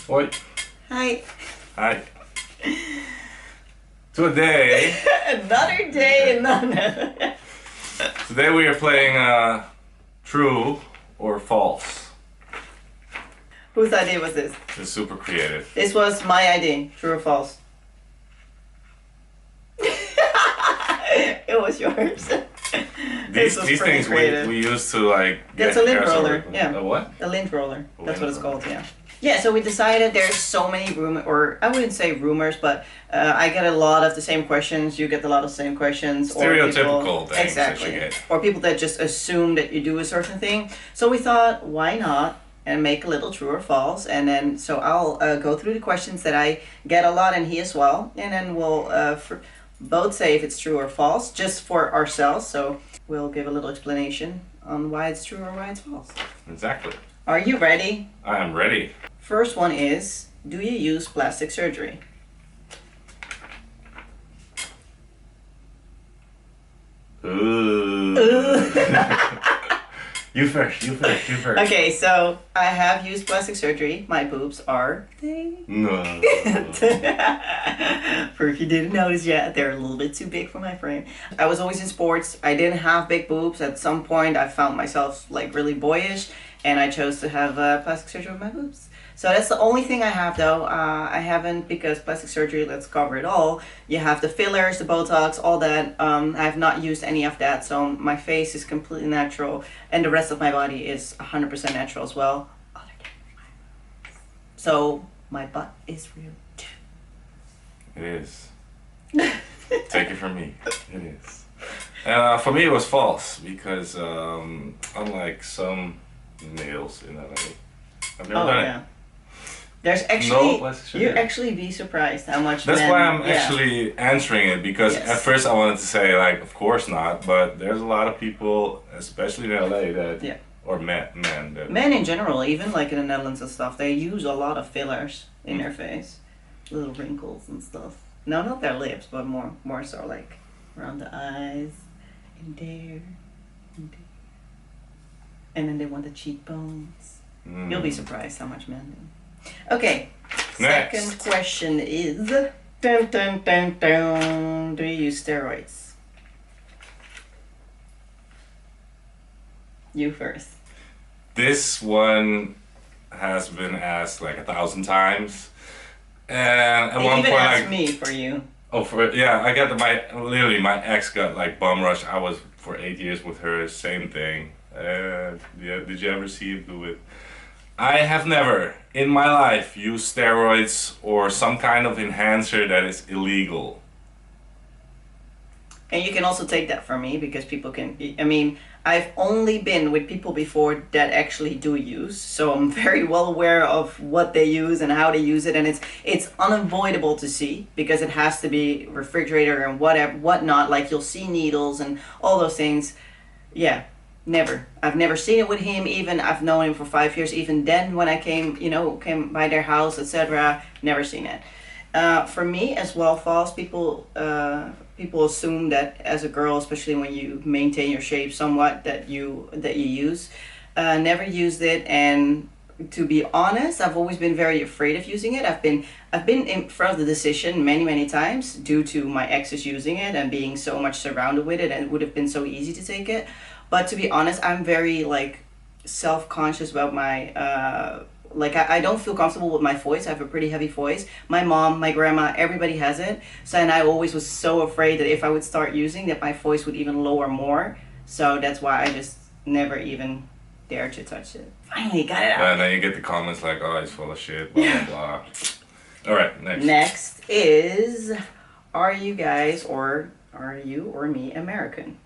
Oi. Hi. Hi. Today. Another day, another. Today we are playing true or false. Whose idea was this? It's super creative. This was my idea. True or false? It was yours. These things we used to like. That's a lint roller. Yeah. A what? A lint roller. That's what it's called. Roller. Yeah. Yeah. So we decided there's so many or I wouldn't say rumors, but I get a lot of the same questions. You get a lot of the same questions. Stereotypical things exactly. that you get. Or people that just assume that you do a certain thing. So we thought, why not? And make a little true or false, and then so I'll go through the questions that I get a lot, and he as well, and then we'll both say if it's true or false, just for ourselves. So we'll give a little explanation on why it's true or why it's false. Exactly. Are you ready? I am ready. First one is, do you use plastic surgery? Ooh. You first. Okay, so I have used plastic surgery. My boobs are they? No. For if you didn't notice yet, they're a little bit too big for my frame. I was always in sports. I didn't have big boobs. At some point, I found myself like really boyish, and I chose to have plastic surgery with my boobs. So that's the only thing I have though. I haven't, because plastic surgery, let's cover it all. You have the fillers, the Botox, all that. I have not used any of that. So my face is completely natural, and the rest of my body is 100% natural as well. Other than my boobs. So my butt is real too. It is. Take it from me. It is. And for me it was false, because unlike some males in LA, I've never done it. There's actually, no, you actually be surprised how much. That's men, why I'm actually answering it, because yes. At first I wanted to say like, of course not, but there's a lot of people, especially in LA, that or men that men in general, even like in the Netherlands and stuff, they use a lot of fillers in their face, little wrinkles and stuff. No, not their lips, but more so like around the eyes, and there, and then they want the cheekbones. You'll be surprised how much men do. Okay, Next. Second question is, dun, dun, dun, dun, do you use steroids? You first. This one has been asked like 1,000 times, and at one even point asked like me for you. Oh, I got my ex got like bum rush. I was for 8 years with her, same thing. Did you ever see him do it? I have never in my life used steroids or some kind of enhancer that is illegal. And you can also take that from me, because people can, I mean, I've only been with people before that actually do use, so I'm very well aware of what they use and how they use it, and it's unavoidable to see, because it has to be refrigerator and whatnot, like you'll see needles and all those things. Yeah, never. I've never seen it with him. Even I've known him for 5 years. Even then, when I came by their house, etc., never seen it. For me as well, false. People assume that as a girl, especially when you maintain your shape somewhat, that you use. Never used it, and to be honest, I've always been very afraid of using it. I've been in front of the decision many times due to my exes using it and being so much surrounded with it, and it would have been so easy to take it. But to be honest, I'm very like self-conscious about my I don't feel comfortable with my voice. I have a pretty heavy voice. My mom, my grandma, everybody has it. So, and I always was so afraid that if I would start using that, my voice would even lower more. So that's why I just never even dared to touch it. Finally got it out. And then you get the comments like, oh, he's full of shit, blah, blah. All right, next. Next is, are you guys, or are you or me American?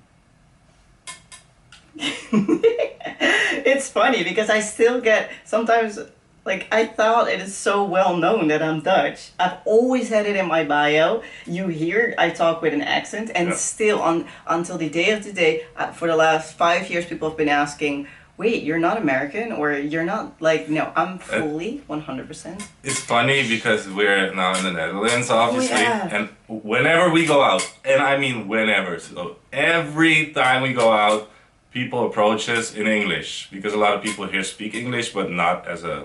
It's funny because I still get sometimes, like, I thought it is so well known that I'm Dutch. I've always had it in my bio. You hear I talk with an accent, and still until the day of today, for the last 5 years, people have been asking, wait, you're not American, or you're not, like, no, I'm fully 100%. It's funny because we're now in the Netherlands, obviously, and whenever we go out, and I mean whenever, so every time we go out, people approach us in English, because a lot of people here speak English, but not as a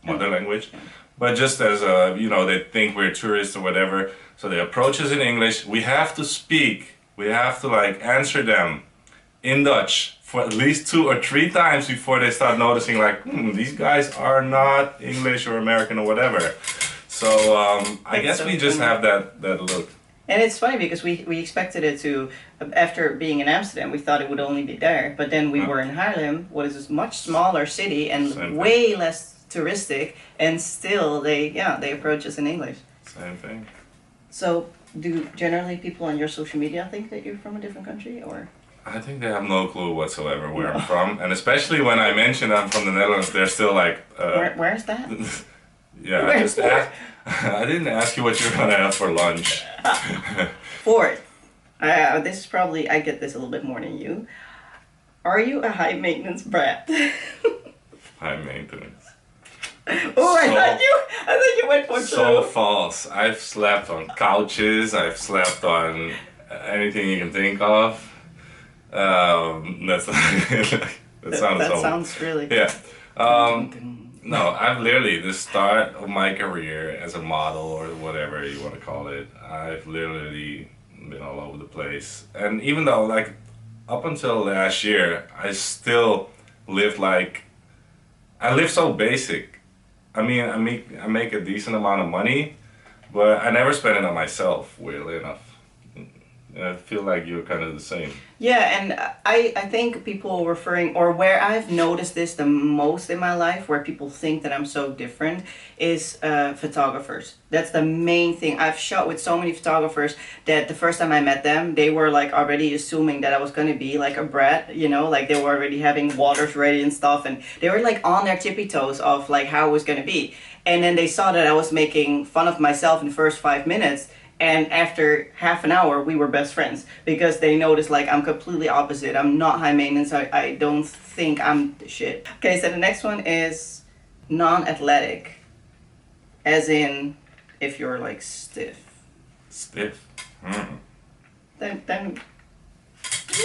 mother language. but just as a, you know, they think we're tourists or whatever, so they approach us in English. We have to speak, we have to like answer them in Dutch for at least 2 or 3 times before they start noticing like, these guys are not English or American or whatever. So I guess so we just funny. have that look. And it's funny because we expected it to, after being in Amsterdam, we thought it would only be there. But then we were in Haarlem, what is a much smaller city and Same way less touristic, and still they approach us in English. Same thing. So do generally people on your social media think that you're from a different country, or? I think they have no clue whatsoever where I'm from, and especially when I mention I'm from the Netherlands, they're still like, Where's that? yeah, I just asked. I didn't ask you what you're gonna have for lunch. Fourth, this is probably, I get this a little bit more than you. Are you a high maintenance brat? High maintenance. Oh, I thought you went for So two. false. I've slept on couches. I've slept on anything you can think of. That's that sounds That so. sounds really. Yeah. No, I've literally, the start of my career as a model or whatever you want to call it, I've literally been all over the place. And even though, like, up until last year, I still lived like, I live so basic. I mean, I make a decent amount of money, but I never spend it on myself, weirdly enough. I feel like you're kind of the same. Yeah, and I think people referring, or where I've noticed this the most in my life, where people think that I'm so different, is photographers. That's the main thing. I've shot with so many photographers that the first time I met them, they were like already assuming that I was going to be like a brat, you know, like they were already having waters ready and stuff, and they were like on their tippy toes of like how it was going to be. And then they saw that I was making fun of myself in the first 5 minutes. And after half an hour, we were best friends because they noticed like I'm completely opposite. I'm not high maintenance. I don't think I'm the shit. Okay, so the next one is non-athletic. As in, if you're like stiff. Stiff. Then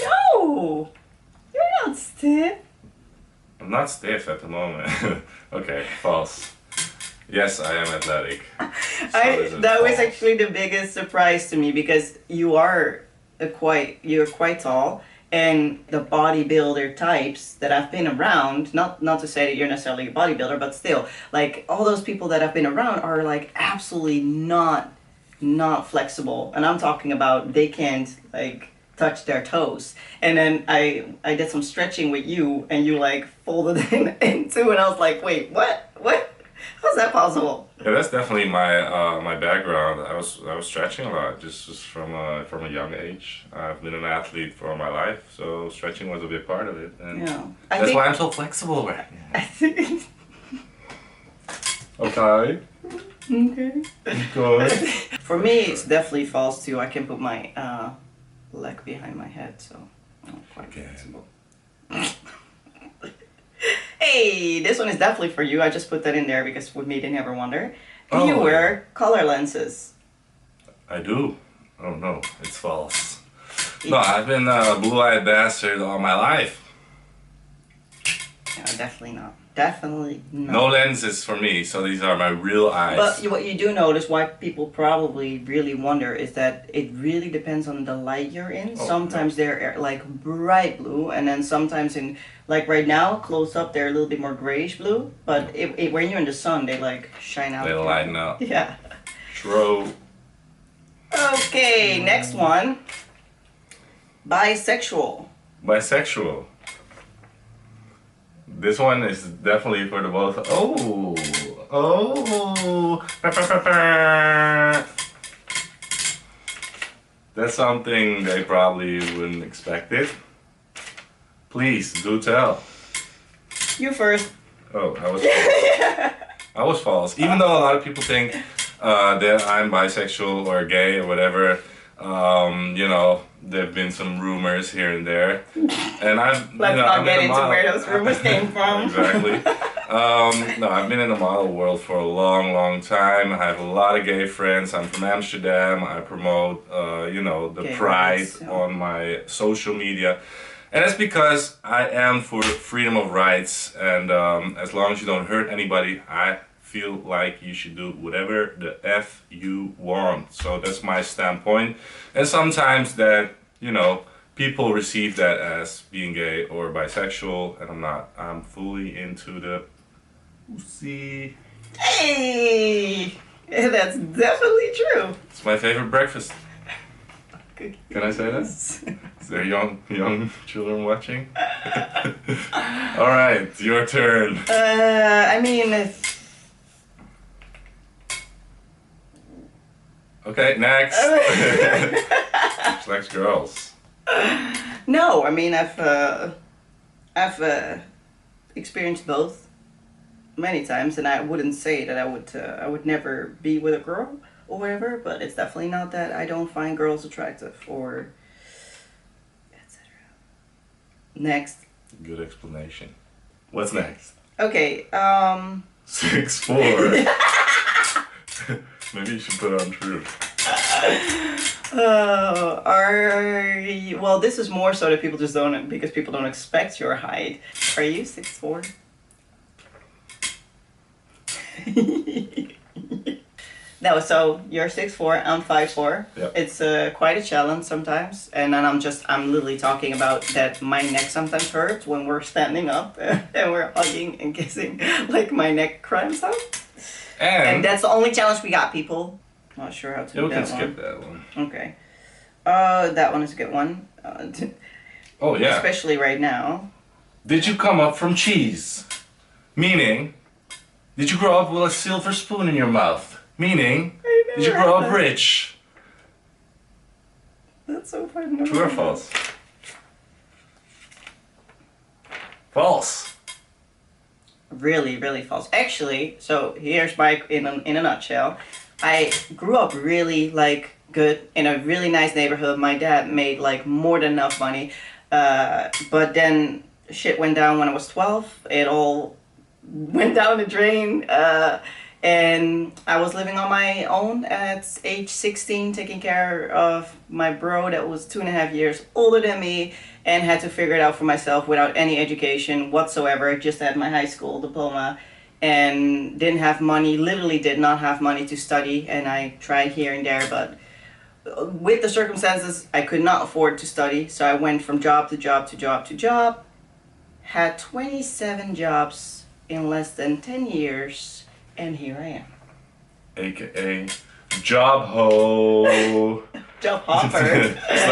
no! You're not stiff. I'm not stiff at the moment. Okay, false. Yes, I am athletic. That was actually the biggest surprise to me because you're quite tall, and the bodybuilder types that I've been around, not to say that you're necessarily a bodybuilder, but still, like all those people that I've been around are like absolutely not flexible, and I'm talking about they can't like touch their toes. And then I did some stretching with you, and you like folded in two, and I was like, wait, what? How's that possible? Yeah, that's definitely my my background. I was stretching a lot, just from a young age. I've been an athlete for my life, so stretching was a big part of it, and Yeah, that's why I'm so flexible right now. I think. Okay. Okay. Good. For me, it's definitely false too. I can put my leg behind my head, so I'm quite flexible. Hey, this one is definitely for you. I just put that in there because with me they never wonder. Do you wear color lenses? I do. Oh no, it's false. No, I've been a blue-eyed bastard all my life. No, definitely not. Definitely not. No lenses for me, so these are my real eyes. But what you do notice, why people probably really wonder, is that it really depends on the light you're in. Sometimes they're like bright blue, and then sometimes in, like right now, close up, they're a little bit more grayish blue. But when you're in the sun, they like shine out. They lighten up. Yeah. True. Okay, next one. Bisexual. Bisexual. This one is definitely for the both. Oh. That's something they probably wouldn't expect it. Please do tell. You first. Oh, I was false. I was false. Even though a lot of people think that I'm bisexual or gay or whatever, you know, there've been some rumors here and there, and I've Let's not get into where those rumors came from. Exactly. No, I've been in the model world for a long time. I have a lot of gay friends. I'm from Amsterdam. I promote, you know, the Gay pride rights, yeah. on my social media. And that's because I am for freedom of rights, and as long as you don't hurt anybody, I feel like you should do whatever the F you want. So that's my standpoint. And sometimes that, you know, people receive that as being gay or bisexual, and I'm not. I'm fully into the pussy. Hey, that's definitely true. It's my favorite breakfast. Can I say that? Is there young children watching? All right, your turn. I mean, Okay, next. She likes girls. no, I mean I've experienced both many times, and I wouldn't say that I would never be with a girl or whatever, but it's definitely not that I don't find girls attractive or etc. Next. Good explanation. What's next? Okay, 6'4". Maybe you should put on true. well, this is more so that people just don't, because people don't expect your height. Are you 6'4"? No, so you're 6'4", I'm 5'4". Yep. It's quite a challenge sometimes, and then I'm literally talking about that my neck sometimes hurts when we're standing up and we're hugging and kissing, like my neck cramps up. And that's the only challenge we got, people. Not sure how to do that one. We can skip that one. Okay. That one is a good one. Oh yeah. Especially right now. Did you come up from cheese? Meaning, did you grow up with a silver spoon in your mouth? Meaning, did you grow up rich? That's so funny. True or false? False. Really, really false. Actually, so here's my in a nutshell. I grew up really good in a really nice neighborhood. My dad made more than enough money, but then shit went down when I was 12. It all went down the drain, and I was living on my own at age 16, taking care of my bro that was 2.5 years older than me, and had to figure it out for myself without any education whatsoever. I just had my high school diploma and didn't have money, literally did not have money to study, and I tried here and there, but with the circumstances, I could not afford to study, so I went from job to job to job to job, had 27 jobs in less than 10 years, and here I am. AKA job ho. Job hopper. It's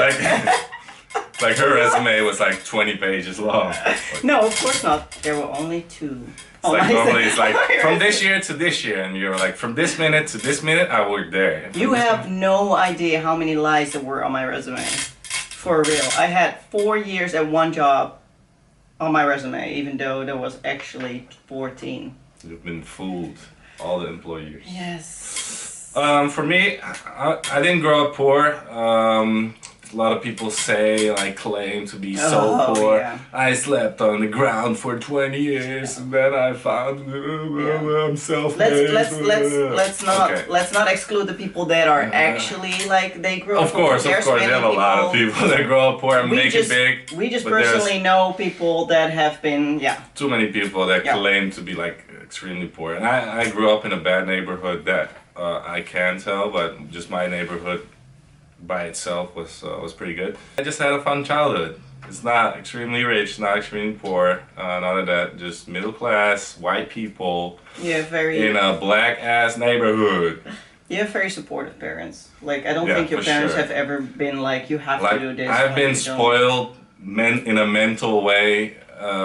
like her resume was 20 pages long. No, of course not. There were only 2. It's normally it's from this year to this year, and you're from this minute to this minute, I worked there. You have no idea how many lies there were on my resume. For real. I had 4 years at one job on my resume, even though there was actually 14. You've been fooled, all the employers. Yes. For me, I didn't grow up poor. A lot of people say, claim to be so poor. Yeah. I slept on the ground for 20 years, and then I found I'm self-made. Let's not exclude the people that are actually they grow up. Of course, you have a lot of people that grow up poor and make it big. We just personally know people that have been too many people that claim to be extremely poor, and I grew up in a bad neighborhood that I can tell, but just my neighborhood by itself was pretty good. I just had a fun childhood. It's not extremely rich, not extremely poor, none of that, just middle class, white people in a black ass neighborhood. You have very supportive parents. I don't think your parents have ever been you have to do this. I've been spoiled in a mental way,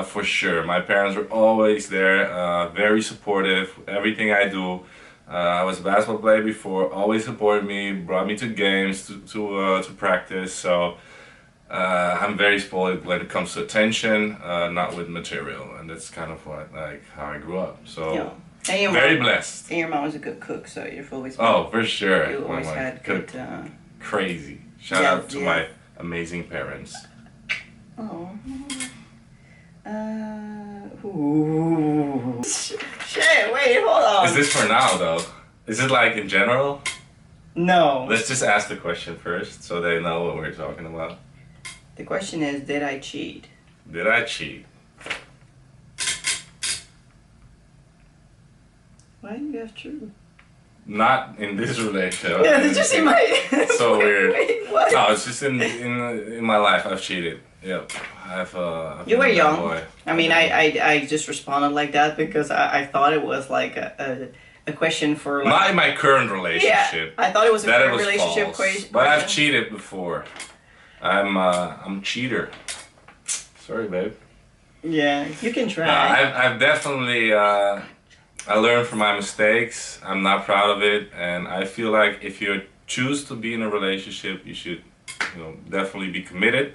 for sure. My parents were always there, very supportive, everything I do. I was a basketball player before, always supported me, brought me to games to practice, so I'm very spoiled when it comes to attention, not with material, and that's kind of how I grew up, so very blessed. And your mom was a good cook, so you've always for sure. You always had good... Crazy. Shout out to my amazing parents. Oh. Ooh. Shit, wait, hold on. Is this for now, though? Is it in general? No. Let's just ask the question first so they know what we're talking about. The question is, did I cheat? Did I cheat? Why do you have true? Not in this relationship. Yeah, did you see my... So weird. Wait, what? No, it's just in my life I've cheated. Yep. I've You were been a bad young. boy. I mean, I just responded like that because I thought it was like a question for like... Not in my current relationship. Yeah, I thought it was a That it current was relationship false. question. But I've cheated before. I'm a cheater. Sorry, babe. Yeah, you can try. I've definitely I learned from my mistakes. I'm not proud of it, and I feel like if you choose to be in a relationship, you should, definitely be committed.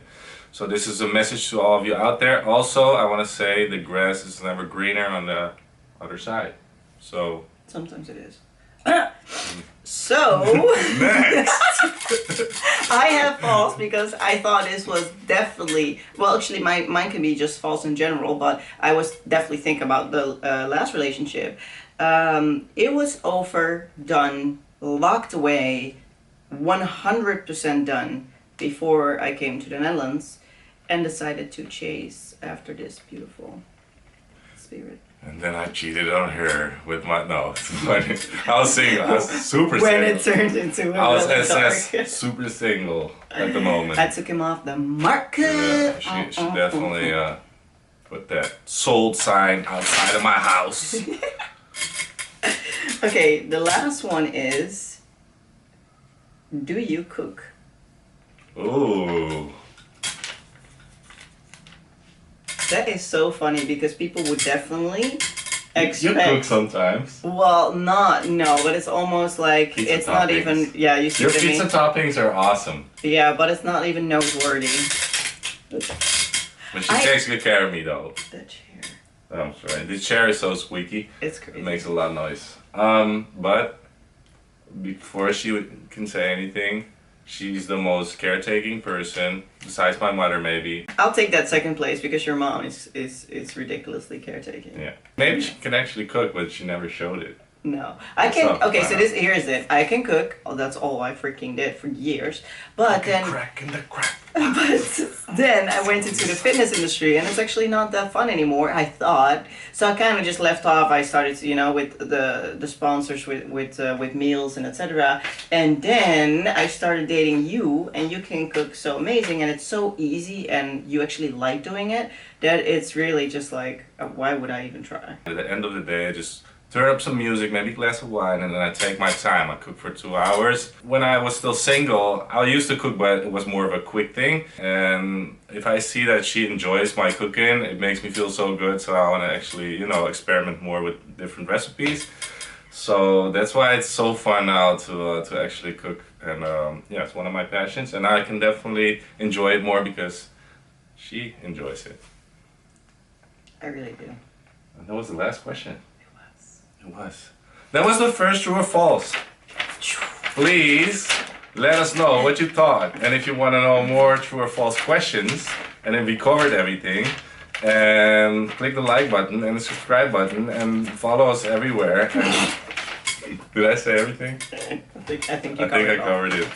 So this is a message to all of you out there. Also, I want to say the grass is never greener on the other side. So sometimes it is. So next. I have false because I thought this was definitely, well, actually mine can be just false in general, but I was definitely thinking about the last relationship. It was over, done, locked away, 100% done before I came to the Netherlands and decided to chase after this beautiful spirit. And then I cheated on her with my, no, it's funny. I was single, I was super When single. it turned into a I was really SS, dark. super single at the moment. I took him off the market. Yeah, she definitely put that sold sign outside of my house. Okay, the last one is, do you cook? Ooh. That is so funny because people would definitely expect... You cook sometimes. Well, no, but it's almost like Pizza it's not toppings. even... Yeah, you see Your what I mean? pizza toppings are awesome. Yeah, but it's not even noteworthy. But she takes good care of me though. The chair. I'm sorry. The chair is so squeaky. It's crazy. It makes a lot of noise. But before she can say anything, she's the most caretaking person, besides my mother maybe. I'll take that second place because your mom is ridiculously caretaking. Yeah. Maybe she can actually cook, but she never showed it. No, I What's can. up? Okay, so Wow. here's it. I can cook. Oh, that's all I freaking did for years. But then, Crack in the crack. but then I went into the fitness industry, and it's actually not that fun anymore. I thought so. I kind of just left off. I started, with the sponsors, with meals and etc. And then I started dating you, and you can cook so amazing, and it's so easy, and you actually like doing it. That it's really just like, why would I even try? At the end of the day, I just turn up some music, maybe a glass of wine, and then I take my time. I cook for 2 hours. When I was still single, I used to cook, but it was more of a quick thing. And if I see that she enjoys my cooking, it makes me feel so good. So I want to actually, experiment more with different recipes. So that's why it's so fun now to actually cook. And it's one of my passions. And I can definitely enjoy it more because she enjoys it. I really do. And that was the last question. It was. That was the first true or false. Please let us know what you thought. And if you want to know more true or false questions, and then we covered everything, and click the like button and the subscribe button and follow us everywhere. And did I say everything? I think I covered it.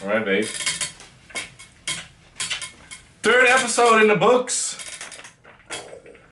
Alright, babe. 3rd episode in the books.